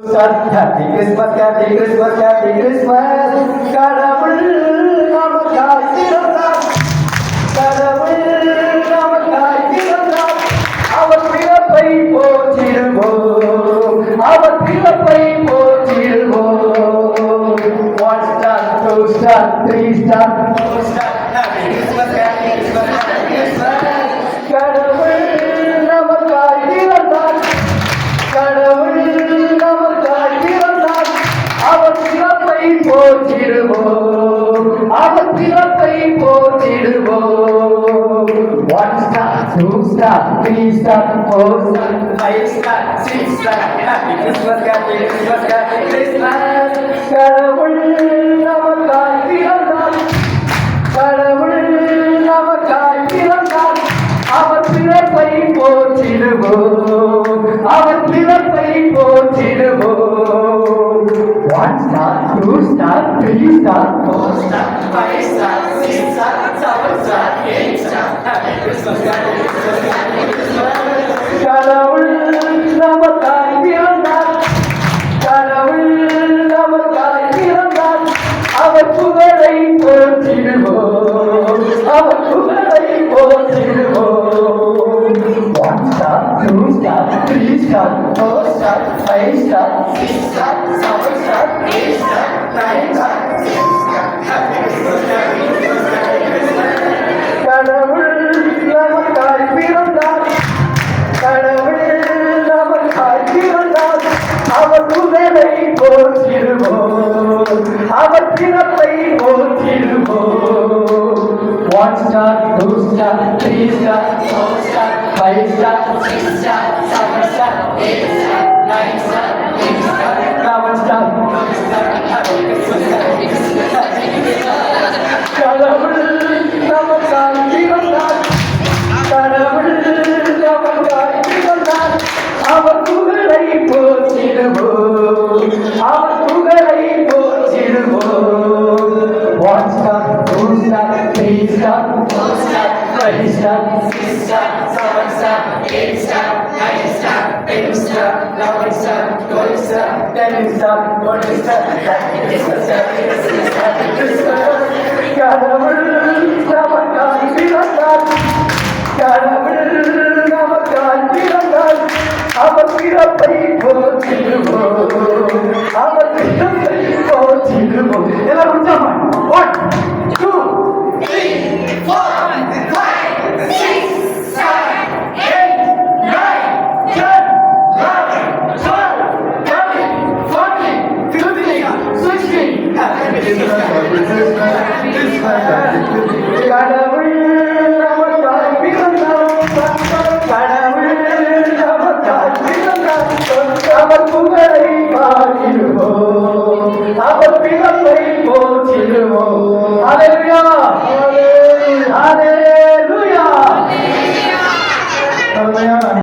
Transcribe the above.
Happy Christmas, Happy Christmas, Happy Christmas. கடவுள் நமக்காய் பிறந்தார். கடவுள் நமக்காய் பிறந்தார். அவர் பிறப்பை போற்றிடுவோம். அவர் பிறப்பை போற்றிடுவோம். 1 star, 2 star, 3 star, 4 star. Happy Christmas, Happy Christmas, Happy Christmas. கடவுள் நமக்காய் பிறந்தார். கடவுள் நமக்காய் பிறந்தார். அவர் பிறப்பை போற்றிடுவோம். அவர் பிறப்பை போற்றிடுவோம். 1 star, 2 star, 3 star, 4 star, 5 star, 6 star. Happy Christmas, Happy Christmas, Happy Christmas. கடவுள் நமக்காய் பிறந்தார். கடவுள் நமக்காய் பிறந்தார். அவர் பிறப்பை போற்றிடுவோம். அவர் பிறப்பை போற்றிடுவோம். 1 star, 2 star, 3 star, 4 star, 5 star, 6 star, 7 star, 8 star. Happy Christmas, Happy Christmas, Happy Christmas. கடவுள் நமக்காய் பிறந்தார். கடவுள் நமக்காய் பிறந்தார். அவர் புகழை போற்றிடுவோம். அவர் புகழை போற்றிடுவோம். 1 star, 2 star, 3 star, 4 star, 5 star, 6 star, 7 star, 8 star, 9 star, 10 star. Happy Christmas, Happy Christmas, Happy Christmas. கடவுள் நமக்காய் பிறந்தார். கடவுள் நமக்காய் பிறந்தார். அவர் புகழை போற்றிடுவோம். அவர் பிறப்பை போற்றிடுவோம். 1 star, 2 star, 3 star, 4 star, 5 star, 6 star, 7 star, 8 star, 9 star, 10 star, 11 star, 12 star. Happy Christmas, Happy Christmas, Happy Christmas. கடவுள் நமக்காய் பிறந்தார். கடவுள் நமக்காய் பிறந்தார். அவர் புகழை போற்றிடுவோம். அவர் புகழை போற்றிடுவோம். 1 star, 2 star, 3 star, 4 star, 5 star, 6 star, 7 star, 8 star, 9 star, 10 star, 11 star, 12 star, 13 star, 14 star. Happy Christmas, Happy Christmas, Happy Christmas. கடவுள் நமக்காய் பிறந்தார். கடவுள் நமக்காய் பிறந்தார். அவர் பிறப்பை போற்றிடுவோம். அவர் பிறப்பை போற்றிடுவோம். எல்லாரும் உற்சாகமா 1 2 3 4 5 6 7 8 9 10 11 12 13 14 15 16. கடவுள்